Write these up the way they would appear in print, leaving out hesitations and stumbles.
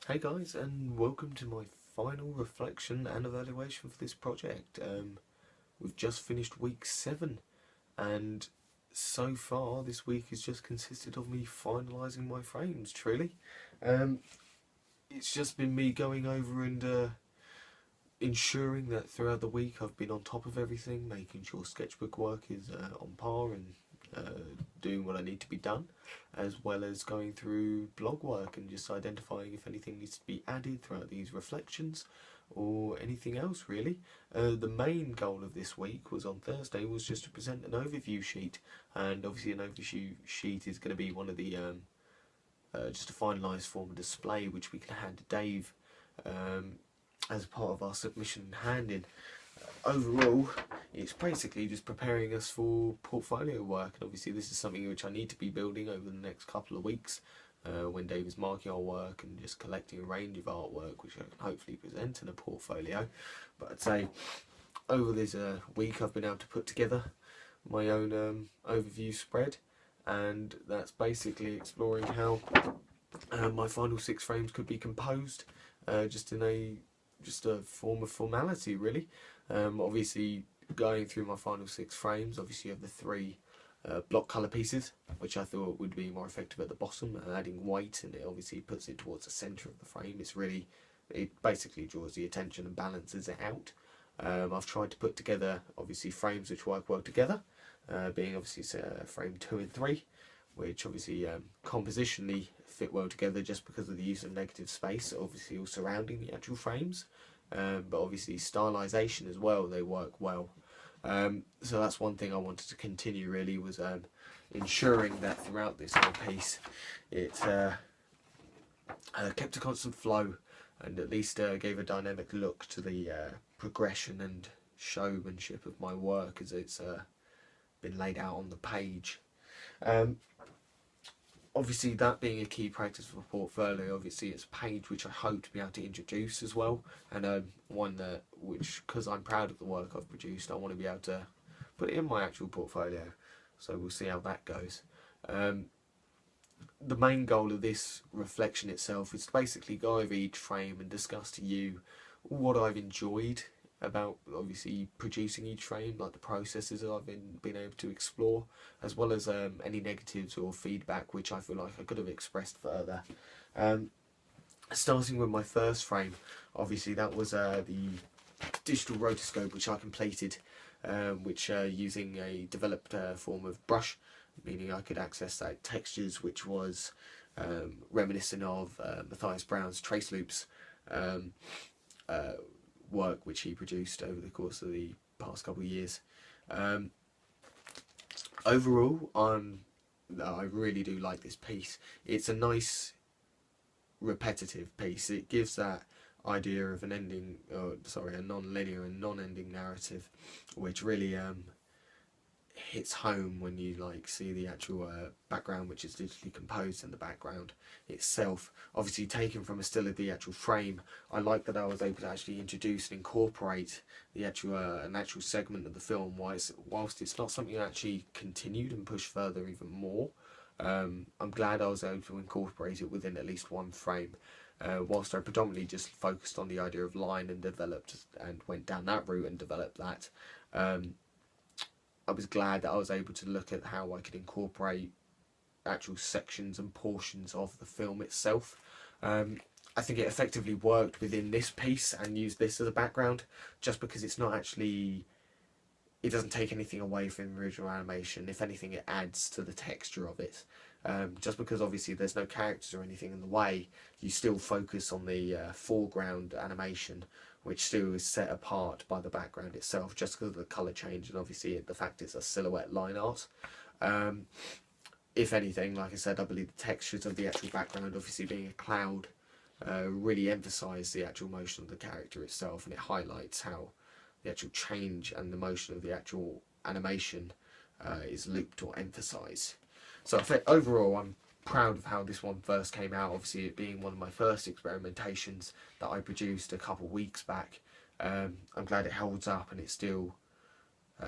Hey guys, and welcome to my final reflection and evaluation for this project. We've just finished week 7, and so far this week has just consisted of me finalising my frames, truly. It's just been me going over and ensuring that throughout the week I've been on top of everything, making sure sketchbook work is on par and doing what I need to be done, as well as going through blog work and just identifying if anything needs to be added throughout these reflections or anything else really. The main goal of this week was on Thursday was just to present an overview sheet, and obviously an overview sheet is going to be one of the just a finalised form of display which we can hand to Dave as part of our submission handing. Overall, it's basically just preparing us for portfolio work, and obviously this is something which I need to be building over the next couple of weeks when Dave is marking our work and just collecting a range of artwork which I can hopefully present in a portfolio. But I'd say over this week I've been able to put together my own overview spread, and that's basically exploring how my final 6 frames could be composed just in a form of formality really. Obviously going through my final 6 frames, obviously you have the 3 block colour pieces, which I thought would be more effective at the bottom, adding white, and it obviously puts it towards the centre of the frame. It basically draws the attention and balances it out. I've tried to put together obviously frames which work well together, being obviously frame 2 and 3, which obviously compositionally fit well together just because of the use of negative space, obviously all surrounding the actual frames. But obviously stylisation as well, they work well. So that's one thing I wanted to continue really, was ensuring that throughout this whole piece it kept a constant flow and at least gave a dynamic look to the progression and showmanship of my work as it's been laid out on the page. Obviously that being a key practice for a portfolio, obviously it's a page which I hope to be able to introduce as well, and one which, because I'm proud of the work I've produced, I want to be able to put it in my actual portfolio, so we'll see how that goes. The main goal of this reflection itself is to basically go over each frame and discuss to you what I've enjoyed about obviously producing each frame, like the processes that I've been able to explore, as well as any negatives or feedback which I feel like I could have expressed further. Starting with my first frame, obviously that was the digital rotoscope which I completed, which using a developed form of brush, meaning I could access that textures which was reminiscent of Matthias Brown's trace loops work which he produced over the course of the past couple of years. Overall, I really do like this piece. It's a nice repetitive piece. It gives that idea of an ending, a non-linear and non-ending narrative, which really hits home when you see the actual background which is digitally composed in the background itself, obviously taken from a still of the actual frame. I like that I was able to actually introduce and incorporate the actual an actual segment of the film, whilst it's not something I actually continued and pushed further even more. I'm glad I was able to incorporate it within at least one frame, whilst I predominantly just focused on the idea of line and developed and went down that route and developed that. I was glad that I was able to look at how I could incorporate actual sections and portions of the film itself. I think it effectively worked within this piece and used this as a background, just because it's not actually, it doesn't take anything away from the original animation. If anything, it adds to the texture of it. Just because obviously there's no characters or anything in the way, you still focus on the foreground animation, which still is set apart by the background itself, just because of the colour change and obviously the fact it's a silhouette line art. If anything, like I said, I believe the textures of the actual background, obviously being a cloud, really emphasise the actual motion of the character itself, and it highlights how the actual change and the motion of the actual animation is looped or emphasised. So I think overall I'm proud of how this one first came out, obviously it being one of my first experimentations that I produced a couple of weeks back. I'm glad it holds up and it still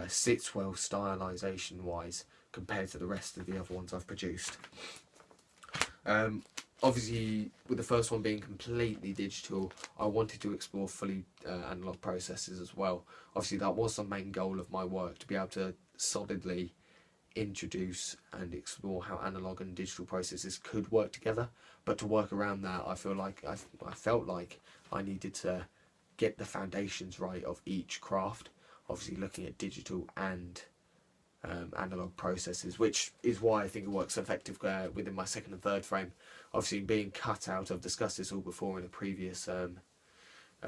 sits well stylisation wise compared to the rest of the other ones I've produced. obviously, with the first one being completely digital, I wanted to explore fully analog processes as well. Obviously, that was the main goal of my work, to be able to solidly introduce and explore how analog and digital processes could work together. But to work around that, I felt like I needed to get the foundations right of each craft. Obviously, looking at digital and analog processes, which is why I think it works effective within my second and third frame. Obviously, being cut out, I've discussed this all before in a previous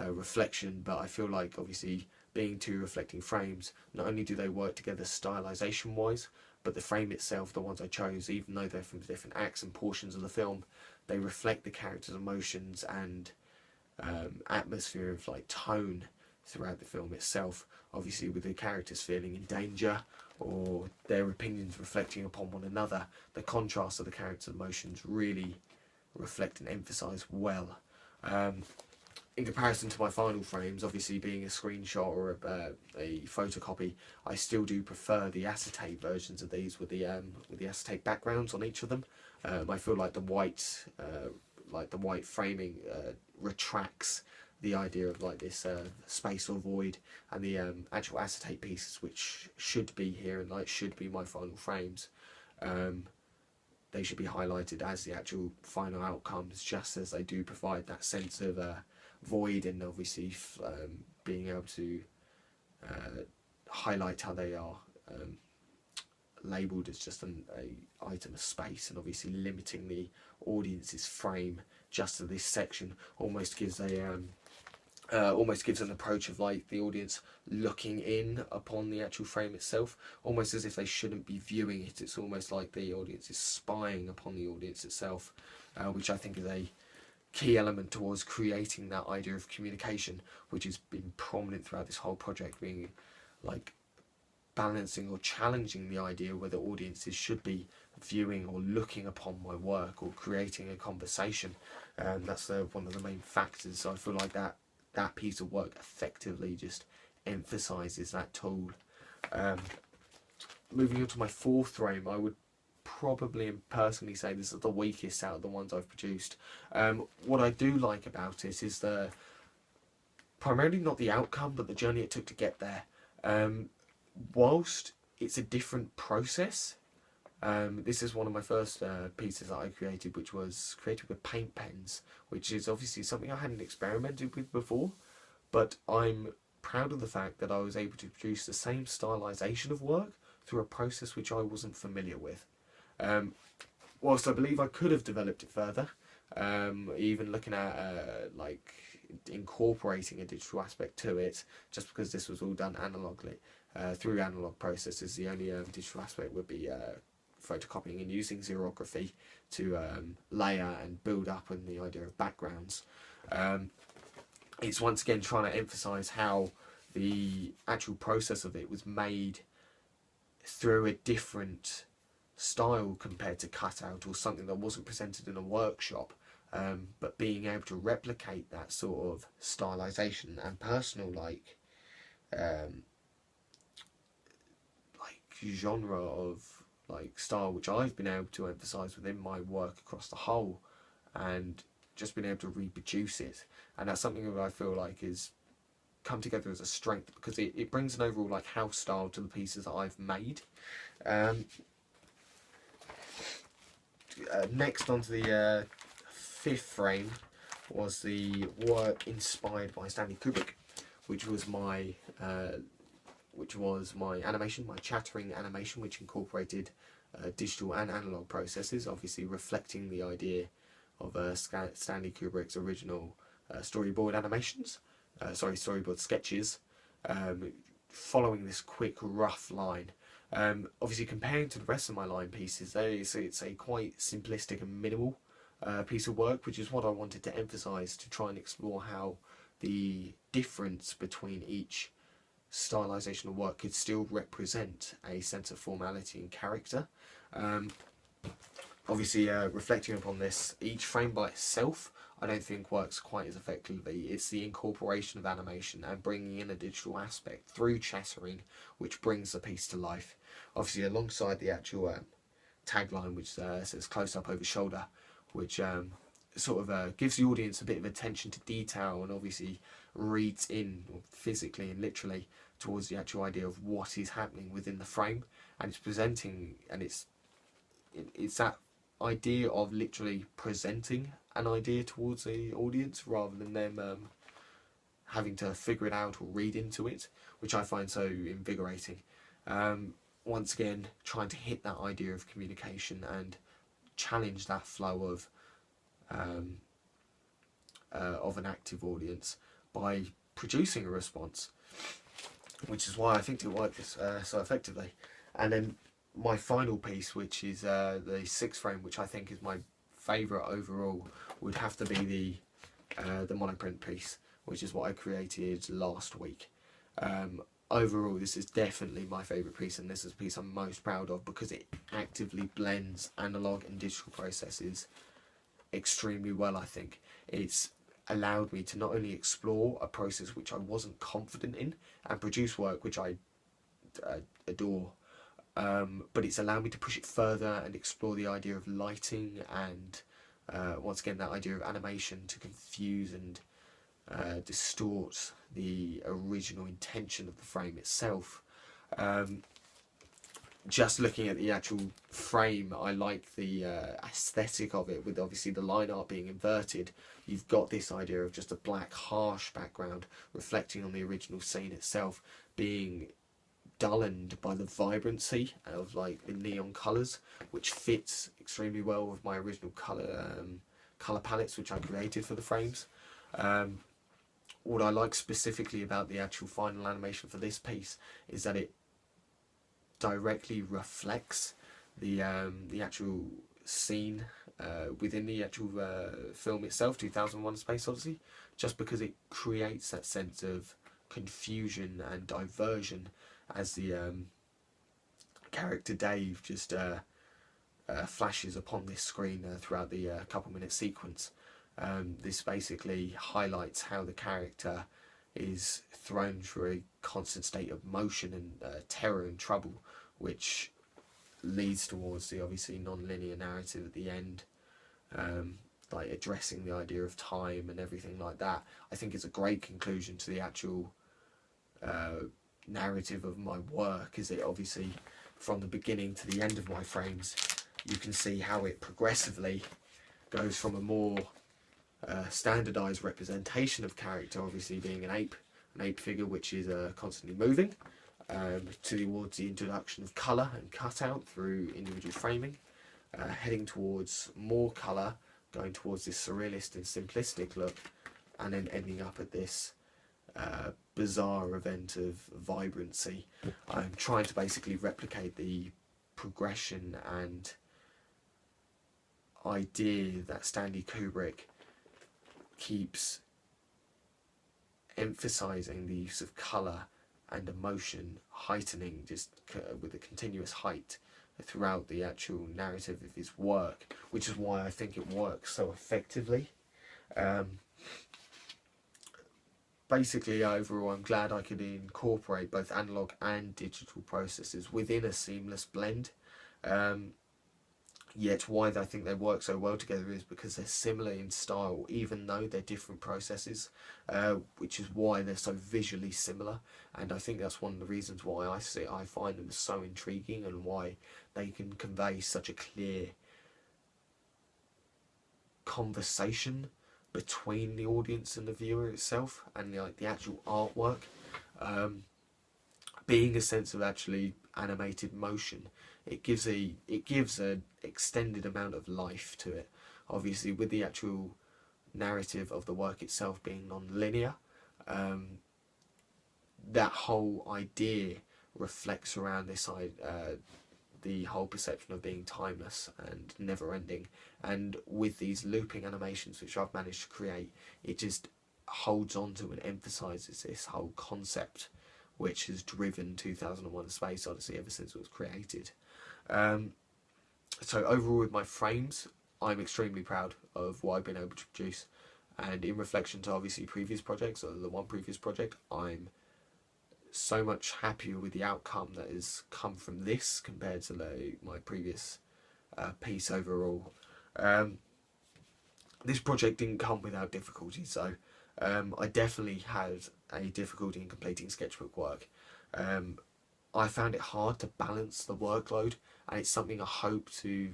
reflection, but I feel like obviously being two reflecting frames, not only do they work together stylization wise, but the frame itself, the ones I chose, even though they're from different acts and portions of the film, they reflect the characters' emotions and atmosphere of like tone throughout the film itself. Obviously, with the characters feeling in danger or their opinions reflecting upon one another, the contrast of the characters' emotions really reflect and emphasise well. In comparison to my final frames, obviously being a screenshot or a photocopy, I still do prefer the acetate versions of these with the acetate backgrounds on each of them. I feel like the white framing retracts the idea of like this space or void, and the actual acetate pieces, which should be here and like should be my final frames, they should be highlighted as the actual final outcomes, just as they do provide that sense of void, and obviously being able to highlight how they are labelled as just a item of space, and obviously limiting the audience's frame just to this section almost gives an approach of like the audience looking in upon the actual frame itself, almost as if they shouldn't be viewing it. It's almost like the audience is spying upon the audience itself, which I think is a key element towards creating that idea of communication, which has been prominent throughout this whole project, being like balancing or challenging the idea whether audiences should be viewing or looking upon my work or creating a conversation. That's one of the main factors. So I feel like that piece of work effectively just emphasises that tool. Moving on to my fourth frame, I would probably and personally say this is the weakest out of the ones I've produced. What I do like about it is primarily not the outcome, but the journey it took to get there. Whilst it's a different process, this is one of my first pieces that I created, which was created with paint pens, which is obviously something I hadn't experimented with before, but I'm proud of the fact that I was able to produce the same stylisation of work through a process which I wasn't familiar with. Whilst I believe I could have developed it further, even looking at like incorporating a digital aspect to it, just because this was all done analogly, through analog processes, the only digital aspect would be photocopying and using xerography to layer and build up on the idea of backgrounds. It's once again trying to emphasise how the actual process of it was made through a different style compared to cutout or something that wasn't presented in a workshop, but being able to replicate that sort of stylisation and personal genre of style which I've been able to emphasise within my work across the whole, and just been able to reproduce it. And that's something that I feel like is come together as a strength, because it brings an overall house style to the pieces that I've made. Next onto the fifth frame was the work inspired by Stanley Kubrick, which was my animation, my chattering animation, which incorporated digital and analog processes, obviously reflecting the idea of Stanley Kubrick's original storyboard sketches, following this quick, rough line. Obviously, comparing to the rest of my line pieces, it's a quite simplistic and minimal piece of work, which is what I wanted to emphasise, to try and explore how the difference between each stylisation of work could still represent a sense of formality and character. Obviously, reflecting upon this, each frame by itself I don't think works quite as effectively. It's the incorporation of animation and bringing in a digital aspect through chattering which brings the piece to life. Obviously, alongside the actual tagline, which says close up over shoulder, which sort of gives the audience a bit of attention to detail, and obviously reads in physically and literally towards the actual idea of what is happening within the frame, and it's presenting, and it's that idea of literally presenting an idea towards the audience rather than them having to figure it out or read into it, which I find so invigorating. Once again, trying to hit that idea of communication and challenge that flow of an active audience by producing a response, which is why I think it works so effectively. And then my final piece, which is the 6 frame, which I think is my favourite overall, would have to be the Monoprint piece, which is what I created last week. Overall, this is definitely my favourite piece, and this is the piece I'm most proud of because it actively blends analog and digital processes extremely well. I think it's allowed me to not only explore a process which I wasn't confident in and produce work which I adore, but it's allowed me to push it further and explore the idea of lighting and once again that idea of animation to confuse and distort the original intention of the frame itself. Just looking at the actual frame, I like the aesthetic of it, with obviously the line art being inverted. You've got this idea of just a black harsh background reflecting on the original scene itself, being dulled by the vibrancy of like the neon colours, which fits extremely well with my original colour palettes which I created for the frames. What I like specifically about the actual final animation for this piece is that it directly reflects the actual scene within the actual film itself, 2001: A Space Odyssey, just because it creates that sense of confusion and diversion as the character Dave just flashes upon this screen throughout the couple-minute sequence. This basically highlights how the character is thrown through a constant state of motion and terror and trouble, which leads towards the obviously non-linear narrative at the end, like addressing the idea of time and everything like that. I think it's a great conclusion to the actual narrative of my work, is it obviously from the beginning to the end of my frames you can see how it progressively goes from a more standardized representation of character, obviously being an ape figure which is constantly moving, towards the introduction of colour and cutout through individual framing, heading towards more colour, going towards this surrealist and simplistic look, and then ending up at this bizarre event of vibrancy. I'm trying to basically replicate the progression and idea that Stanley Kubrick keeps emphasizing the use of colour and emotion, heightening just with a continuous height throughout the actual narrative of his work, which is why I think it works so effectively. Basically, overall, I'm glad I could incorporate both analog and digital processes within a seamless blend. Yet why I think they work so well together is because they're similar in style, even though they're different processes, which is why they're so visually similar. And I think that's one of the reasons why I find them so intriguing, and why they can convey such a clear conversation between the audience and the viewer itself, and the actual artwork, being a sense of actually animated motion. It gives an extended amount of life to it. Obviously, with the actual narrative of the work itself being non-linear, that whole idea reflects around this the whole perception of being timeless and never-ending. And with these looping animations which I've managed to create, it just holds on to and emphasises this whole concept which has driven 2001: A Space Odyssey ever since it was created. So overall, with my frames, I'm extremely proud of what I've been able to produce, and in reflection to obviously previous projects, or the one previous project, I'm so much happier with the outcome that has come from this compared to my previous piece overall. this project didn't come without difficulty, so I definitely had a difficulty in completing sketchbook work. I found it hard to balance the workload, and it's something I hope to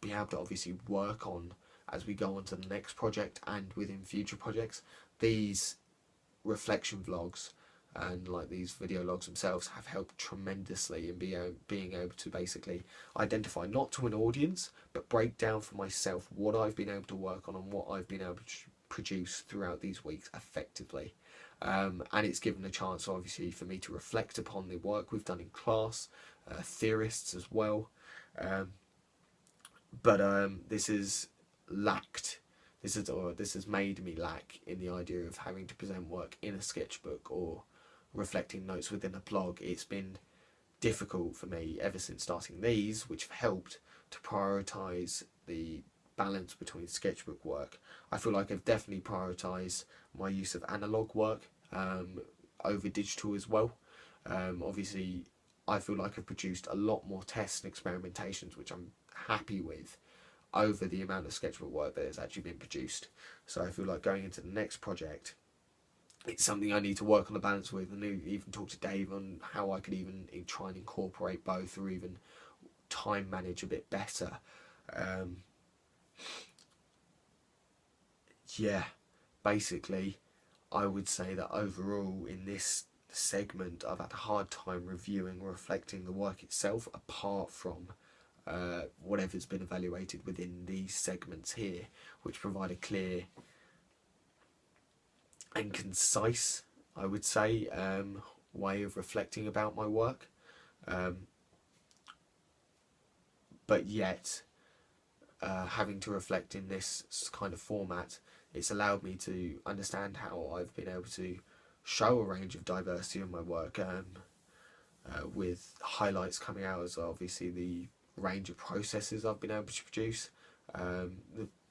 be able to obviously work on as we go on to the next project and within future projects. These reflection vlogs and like these video logs themselves have helped tremendously in being able to basically identify, not to an audience, but break down for myself what I've been able to work on and what I've been able to produce throughout these weeks effectively. And it's given a chance obviously for me to reflect upon the work we've done in class, theorists as well, but this has lacked, this has made me lack in the idea of having to present work in a sketchbook or reflecting notes within a blog. It's been difficult for me ever since starting these, which have helped to prioritise the balance between sketchbook work. I feel like I've definitely prioritised my use of analogue work over digital as well. Obviously I feel like I've produced a lot more tests and experimentations, which I'm happy with, over the amount of sketchbook work that has actually been produced. So I feel like going into the next project, it's something I need to work on the balance with, and even talk to Dave on how I could even try and incorporate both, or even time manage a bit better. Yeah, basically I would say that overall in this segment I've had a hard time reviewing or reflecting the work itself, apart from whatever's been evaluated within these segments here, which provide a clear and concise, I would say, way of reflecting about my work. But yet, having to reflect in this kind of format, it's allowed me to understand how I've been able to show a range of diversity in my work, with highlights coming out as obviously the range of processes I've been able to produce,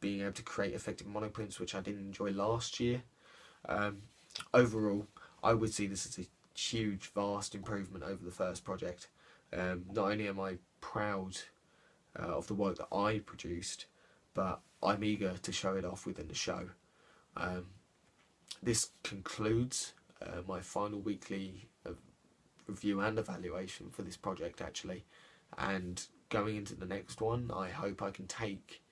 being able to create effective monoprints, which I didn't enjoy last year. Overall, I would see this as a huge, vast improvement over the first project. Not only am I proud of the work that I produced, but I'm eager to show it off within the show. This concludes my final weekly review and evaluation for this project, actually, and going into the next one, I hope I can take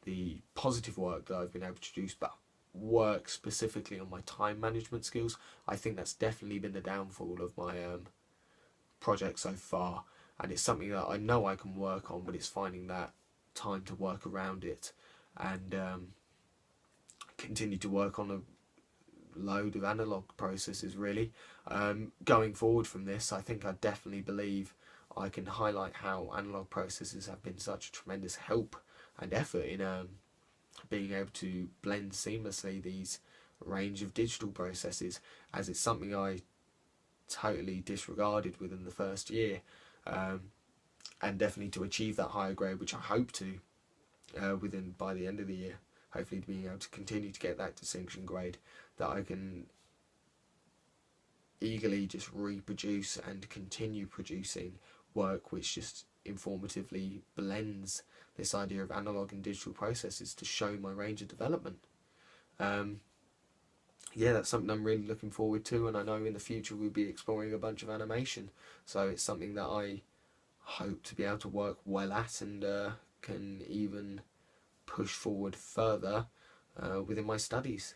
the positive work that I've been able to produce, but work specifically on my time management skills. I think that's definitely been the downfall of my project so far, and it's something that I know I can work on, but it's finding that time to work around it, and continue to work on a load of analog processes really. Going forward from this, I think I definitely believe I can highlight how analog processes have been such a tremendous help and effort in being able to blend seamlessly these range of digital processes, as it's something I totally disregarded within the first year, and definitely to achieve that higher grade, which I hope to by the end of the year, hopefully to being able to continue to get that distinction grade, that I can eagerly just reproduce and continue producing work which just informatively blends this idea of analog and digital processes to show my range of development. Yeah, that's something I'm really looking forward to, and I know in the future we'll be exploring a bunch of animation, so it's something that I hope to be able to work well at, and can even push forward further within my studies.